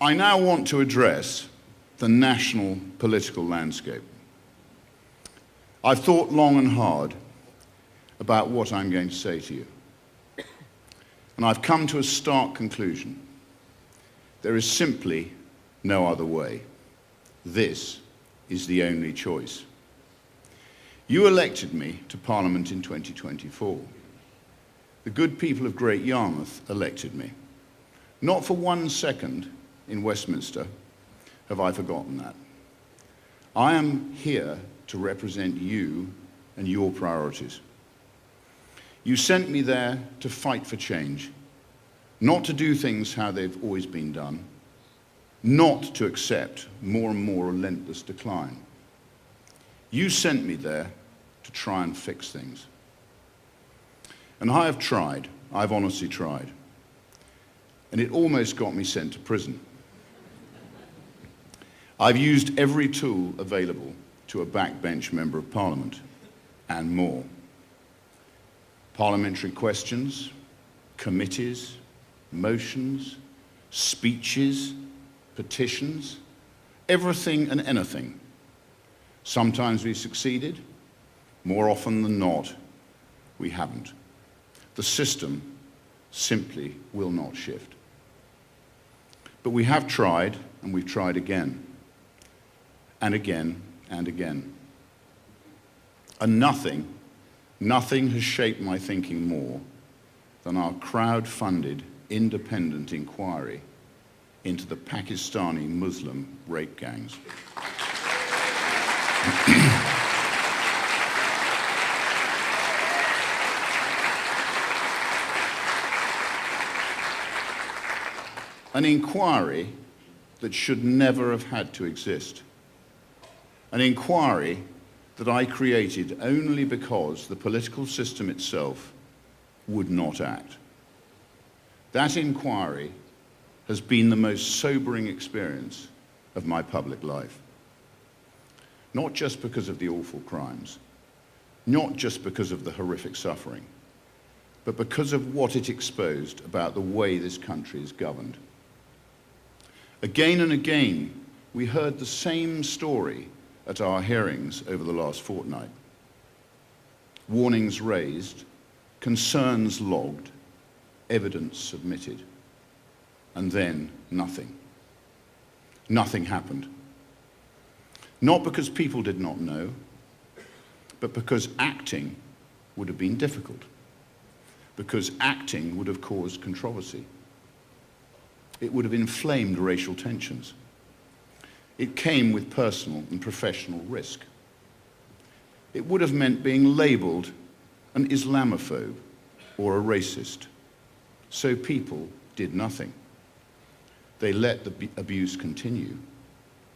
I now want to address the national political landscape. I've thought long and hard about what I'm going to say to you. And I've come to a stark conclusion. There is simply no other way. This is the only choice. You elected me to Parliament in 2024. The good people of Great Yarmouth elected me. Not for 1 second in Westminster have I forgotten that. I am here to represent you and your priorities. You sent me there to fight for change, not to do things how they've always been done, not to accept more and more relentless decline. You sent me there to try and fix things. And I have tried, I've honestly tried. And it almost got me sent to prison. I've used every tool available to a backbench member of Parliament, and more. Parliamentary questions, committees, motions, speeches, petitions, everything and anything. Sometimes we succeeded, more often than not, we haven't. The system simply will not shift. But we have tried, and we've tried again, and again, and again. And nothing has shaped my thinking more than our crowd-funded independent inquiry into the Pakistani Muslim rape gangs. An inquiry that should never have had to exist. An inquiry that I created only because the political system itself would not act. That inquiry has been the most sobering experience of my public life. Not just because of the awful crimes, not just because of the horrific suffering, but because of what it exposed about the way this country is governed. Again and again, we heard the same story at our hearings over the last fortnight. Warnings raised, concerns logged, evidence submitted, and then nothing. Nothing happened. Not because people did not know, but because acting would have been difficult, because acting would have caused controversy. It would have inflamed racial tensions. It came with personal and professional risk. It would have meant being labelled an Islamophobe or a racist. So people did nothing. They let the abuse continue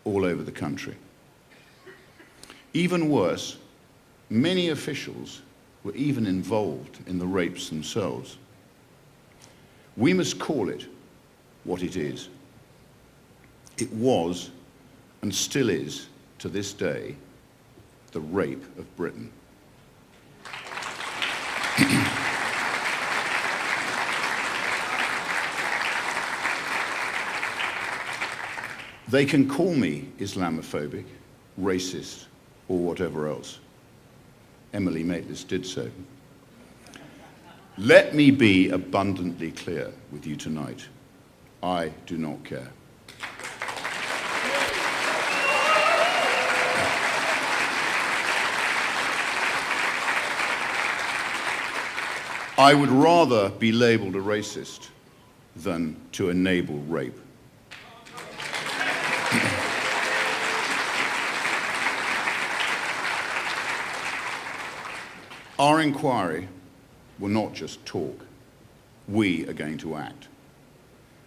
all over the country. Even worse, many officials were even involved in the rapes themselves. We must call it what it is. It was, and still is, to this day, the rape of Britain. They can call me Islamophobic, racist, or whatever else. Emily Maitlis did so. Let me be abundantly clear with you tonight. I do not care. I would rather be labelled a racist than to enable rape. Our inquiry will not just talk. We are going to act.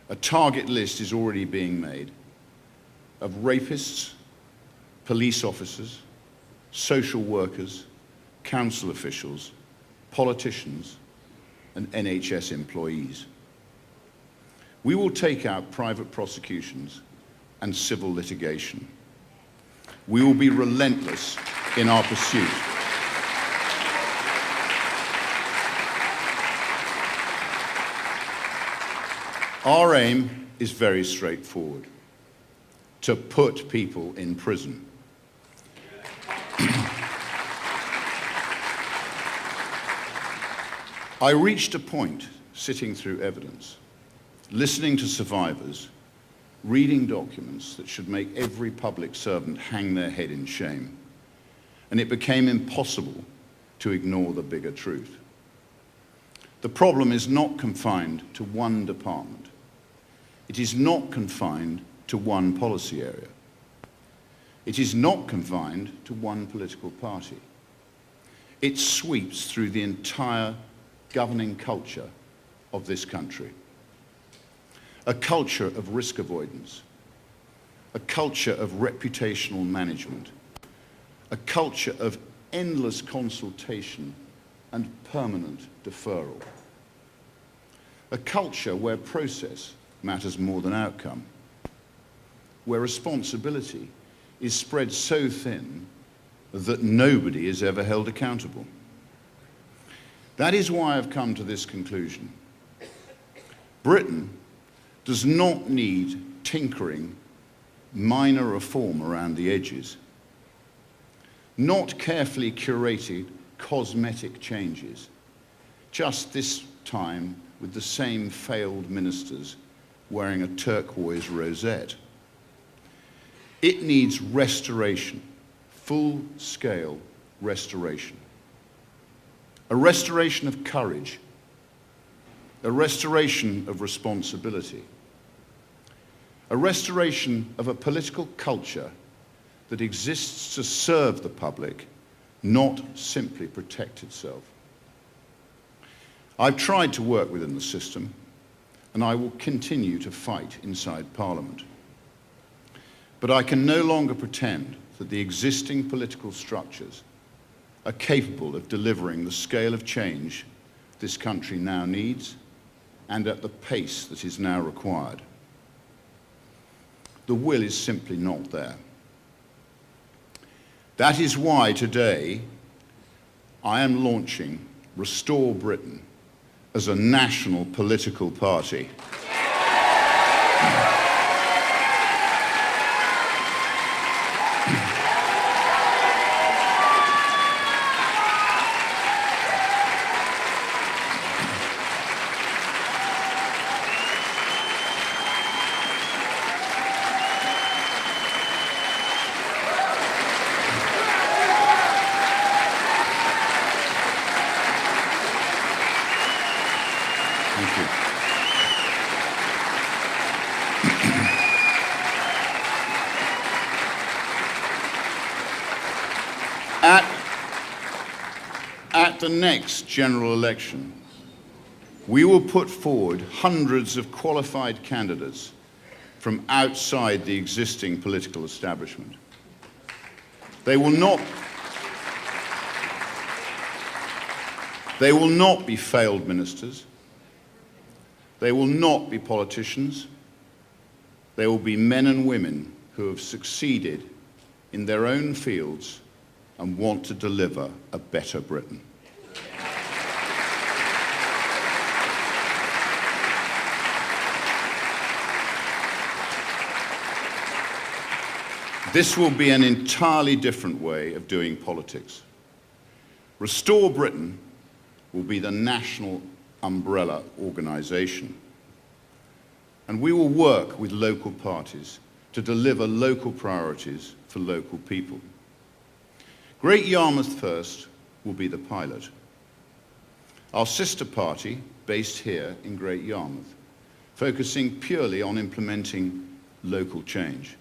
A target list is already being made of rapists, police officers, social workers, council officials, politicians, and NHS employees. We will take out private prosecutions and civil litigation. We will be relentless in our pursuit. Our aim is very straightforward: to put people in prison. I reached a point, sitting through evidence, listening to survivors, reading documents that should make every public servant hang their head in shame, and it became impossible to ignore the bigger truth. The problem is not confined to one department. It is not confined to one policy area. It is not confined to one political party. It sweeps through the entire governing culture of this country. A culture of risk avoidance, a culture of reputational management, a culture of endless consultation and permanent deferral, a culture where process matters more than outcome, where responsibility is spread so thin that nobody is ever held accountable. That is why I've come to this conclusion. Britain does not need tinkering, minor reform around the edges, not carefully curated cosmetic changes, just this time with the same failed ministers wearing a turquoise rosette. It needs restoration, full-scale restoration. A restoration of courage, a restoration of responsibility, a restoration of a political culture that exists to serve the public, not simply protect itself. I've tried to work within the system, and I will continue to fight inside Parliament. But I can no longer pretend that the existing political structures are capable of delivering the scale of change this country now needs and at the pace that is now required. The will is simply not there. That is why today I am launching Restore Britain as a national political party. Thank you. At the next general election, we will put forward hundreds of qualified candidates from outside the existing political establishment. They will not be failed ministers. They will not be politicians. They will be men and women who have succeeded in their own fields and want to deliver a better Britain. This will be an entirely different way of doing politics. Restore Britain will be the national umbrella organisation, and we will work with local parties to deliver local priorities for local people. Great Yarmouth First will be the pilot. Our sister party, based here in Great Yarmouth, focusing purely on implementing local change.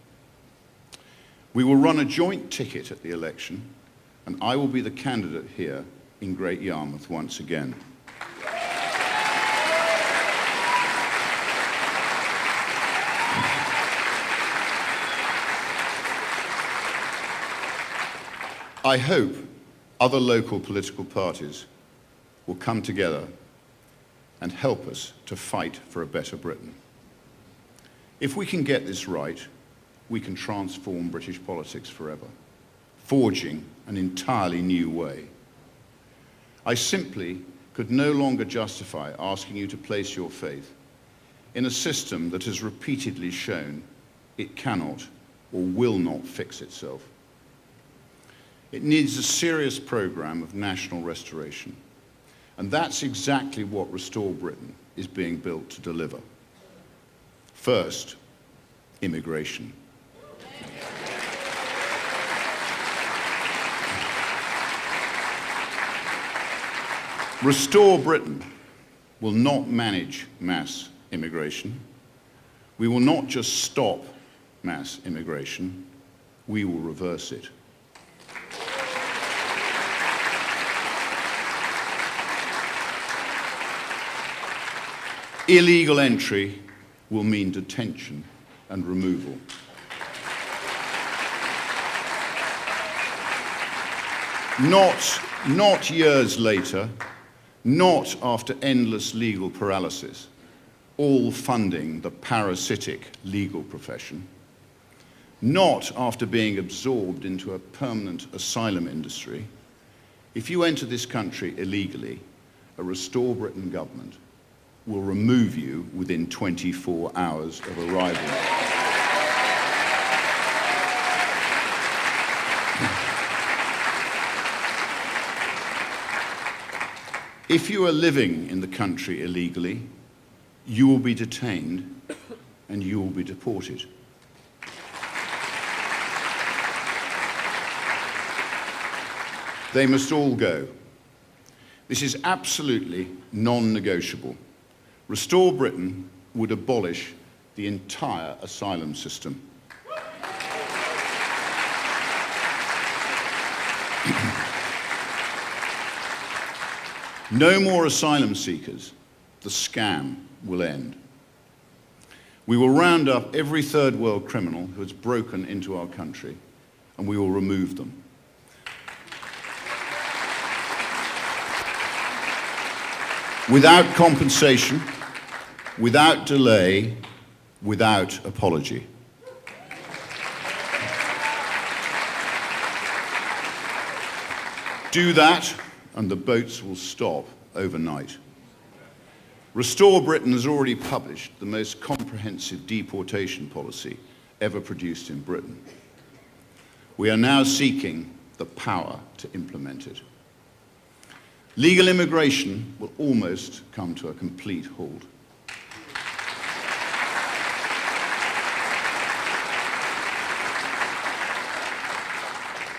We will run a joint ticket at the election, and I will be the candidate here in Great Yarmouth once again. I hope other local political parties will come together and help us to fight for a better Britain. If we can get this right, we can transform British politics forever, forging an entirely new way. I simply could no longer justify asking you to place your faith in a system that has repeatedly shown it cannot or will not fix itself. It needs a serious program of national restoration. And that's exactly what Restore Britain is being built to deliver. First, immigration. Restore Britain will not manage mass immigration. We will not just stop mass immigration, we will reverse it. Illegal entry will mean detention and removal. Not years later, not after endless legal paralysis, all funding the parasitic legal profession, not after being absorbed into a permanent asylum industry. If you enter this country illegally, a Restore Britain government will remove you within 24 hours of arrival. If you are living in the country illegally, you will be detained and you will be deported. They must all go. This is absolutely non-negotiable. Restore Britain would abolish the entire asylum system. No more asylum seekers. The scam will end. We will round up every third world criminal who has broken into our country, and we will remove them. Without compensation, without delay, without apology. Do that, and the boats will stop overnight. Restore Britain has already published the most comprehensive deportation policy ever produced in Britain. We are now seeking the power to implement it. Legal immigration will almost come to a complete halt.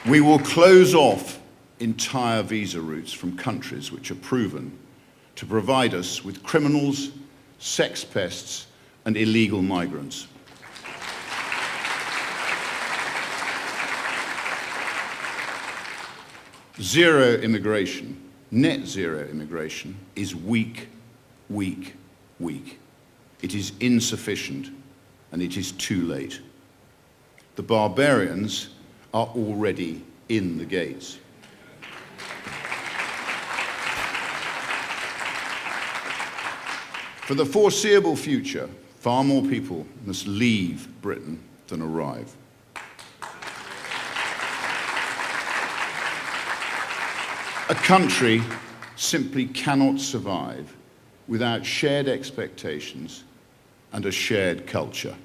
We will close off entire visa routes from countries which are proven to provide us with criminals, sex pests, and illegal migrants. Zero immigration, net zero immigration, is weak, weak, weak. It is insufficient, and it is too late. The barbarians are already in the gates. For the foreseeable future, far more people must leave Britain than arrive. A country simply cannot survive without shared expectations and a shared culture.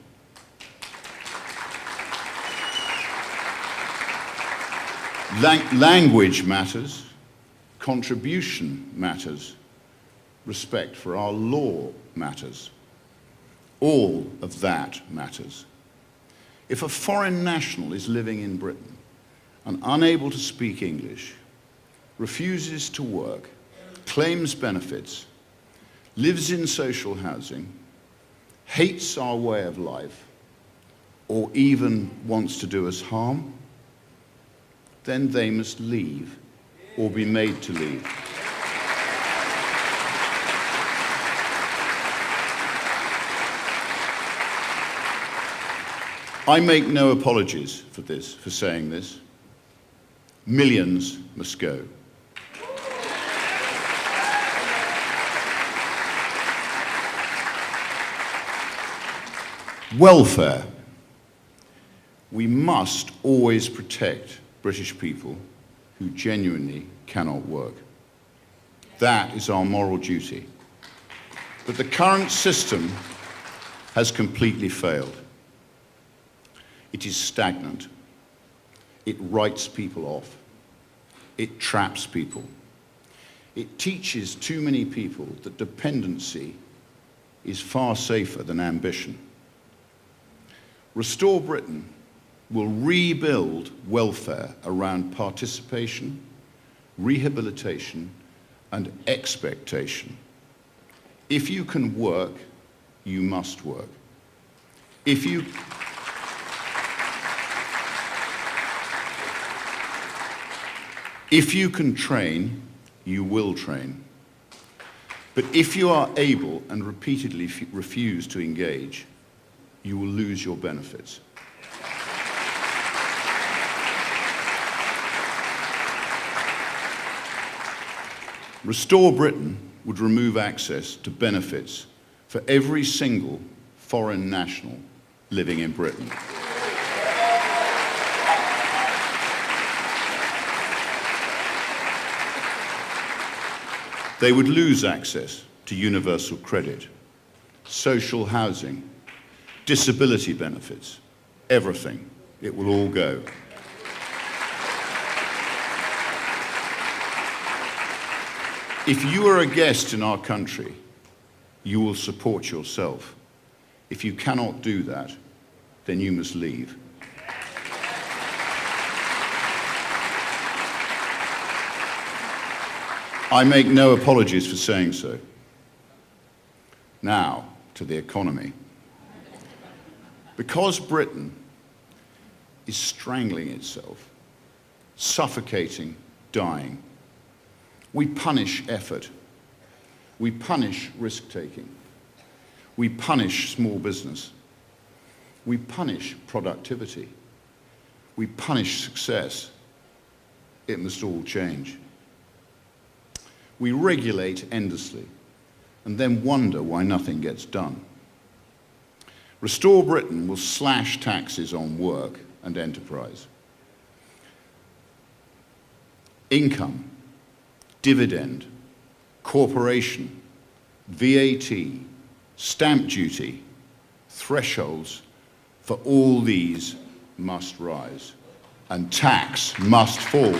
Language matters, contribution matters, respect for our law matters. All of that matters. If a foreign national is living in Britain and unable to speak English, refuses to work, claims benefits, lives in social housing, hates our way of life, or even wants to do us harm, then they must leave or be made to leave. I make no apologies for saying this. Millions must go. Welfare. We must always protect British people who genuinely cannot work. That is our moral duty. But the current system has completely failed. It is stagnant. It writes people off. It traps people. It teaches too many people that dependency is far safer than ambition. Restore Britain will rebuild welfare around participation, rehabilitation, and expectation. If you can work, you must work. If you can train, you will train. But if you are able and repeatedly refuse to engage, you will lose your benefits. Restore Britain would remove access to benefits for every single foreign national living in Britain. They would lose access to universal credit, social housing, disability benefits, everything. It will all go. If you are a guest in our country, you will support yourself. If you cannot do that, then you must leave. I make no apologies for saying so. Now, to the economy. Because Britain is strangling itself, suffocating, dying, we punish effort. We punish risk-taking. We punish small business. We punish productivity. We punish success. It must all change. We regulate endlessly and then wonder why nothing gets done. Restore Britain will slash taxes on work and enterprise. Income, dividend, corporation, VAT, stamp duty, thresholds for all these must rise, and tax must fall.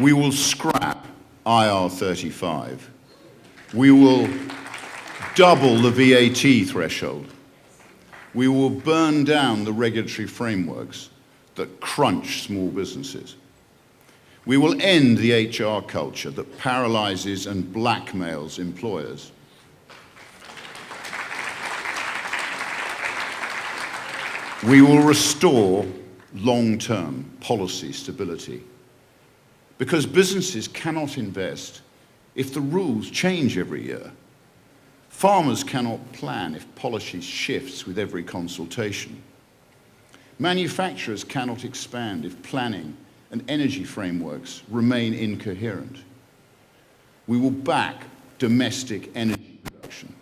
We will scrap IR35. We will double the VAT threshold. We will burn down the regulatory frameworks that crunch small businesses. We will end the HR culture that paralyzes and blackmails employers. We will restore long-term policy stability, because businesses cannot invest if the rules change every year. Farmers cannot plan if policy shifts with every consultation. Manufacturers cannot expand if planning and energy frameworks remain incoherent. We will back domestic energy production.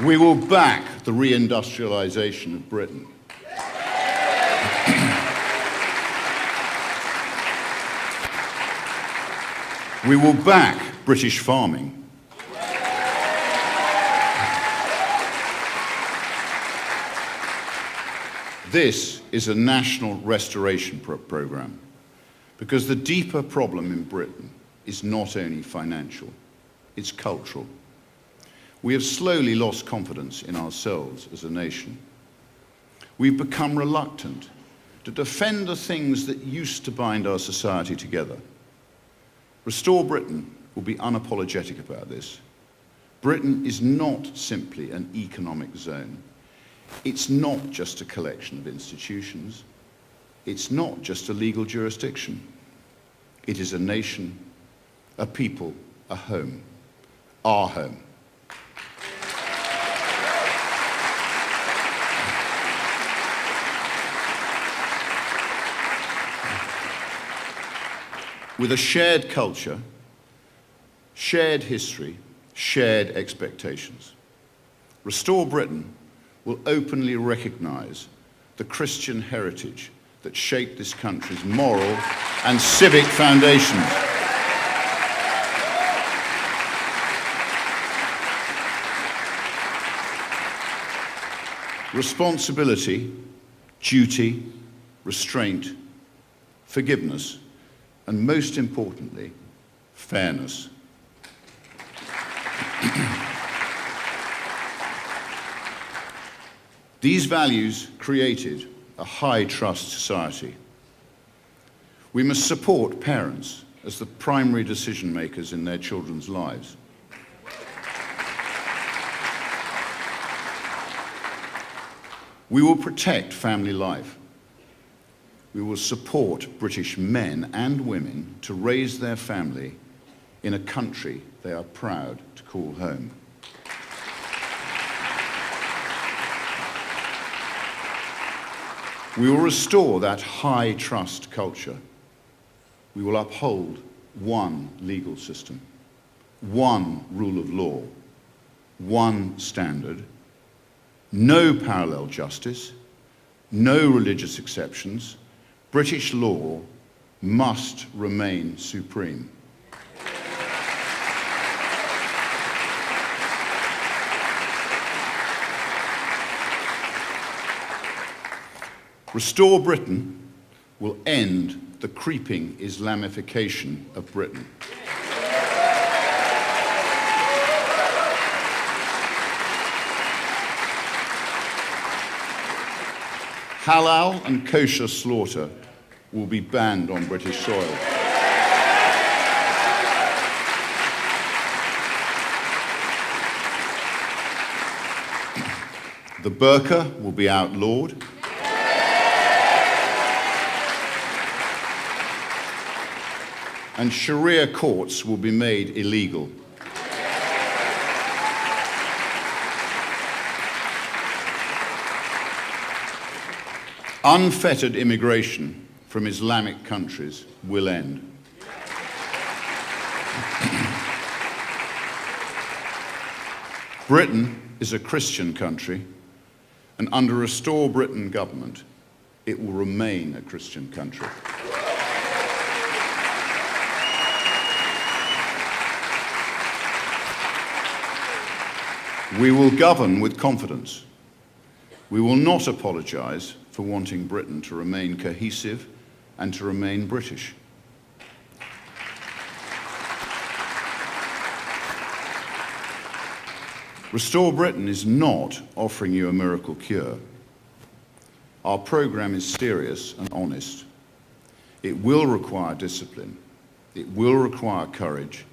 We will back the reindustrialization of Britain. We will back British farming. This is a national restoration program, because the deeper problem in Britain is not only financial, it's cultural. We have slowly lost confidence in ourselves as a nation. We've become reluctant to defend the things that used to bind our society together. Restore Britain will be unapologetic about this. Britain is not simply an economic zone. It's not just a collection of institutions. It's not just a legal jurisdiction. It is a nation, a people, a home, our home. With a shared culture, shared history, shared expectations. Restore Britain will openly recognise the Christian heritage that shaped this country's moral and civic foundations. Responsibility, duty, restraint, forgiveness, and most importantly, fairness. These values created a high-trust society. We must support parents as the primary decision-makers in their children's lives. We will protect family life. We will support British men and women to raise their family in a country they are proud to call home. We will restore that high-trust culture. We will uphold one legal system, one rule of law, one standard, no parallel justice, no religious exceptions. British law must remain supreme. Restore Britain will end the creeping Islamification of Britain. Halal and kosher slaughter will be banned on British soil. The burqa will be outlawed. And Sharia courts will be made illegal. Unfettered immigration from Islamic countries will end. Britain is a Christian country, and under a Restore Britain government, it will remain a Christian country. We will govern with confidence. We will not apologise for wanting Britain to remain cohesive and to remain British. Restore Britain is not offering you a miracle cure. Our programme is serious and honest. It will require discipline, it will require courage,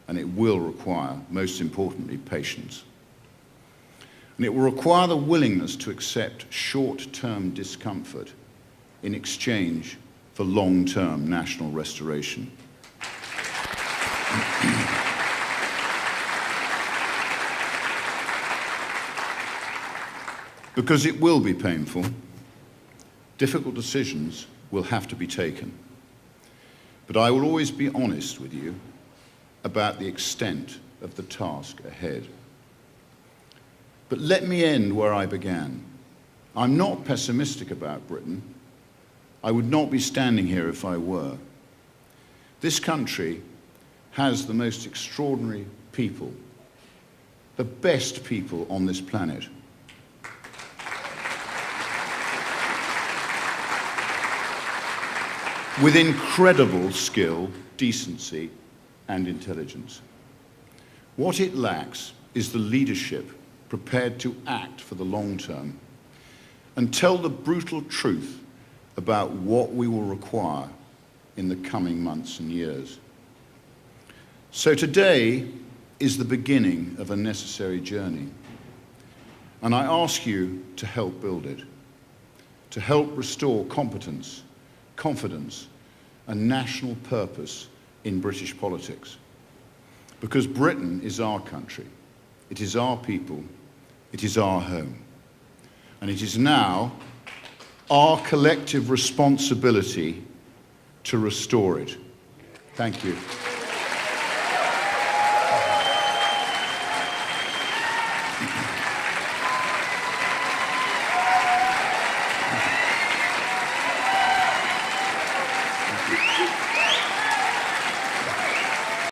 and it will require, most importantly, patience. And it will require the willingness to accept short-term discomfort in exchange for long-term national restoration. Because it will be painful, difficult decisions will have to be taken. But I will always be honest with you about the extent of the task ahead. But let me end where I began. I'm not pessimistic about Britain. I would not be standing here if I were. This country has the most extraordinary people, the best people on this planet. With incredible skill, decency, and intelligence. What it lacks is the leadership prepared to act for the long term and tell the brutal truth about what we will require in the coming months and years. So today is the beginning of a necessary journey, and I ask you to help build it, to help restore competence, confidence, and national purpose in British politics. Because Britain is our country, it is our people, it is our home. And it is now our collective responsibility to restore it. Thank you.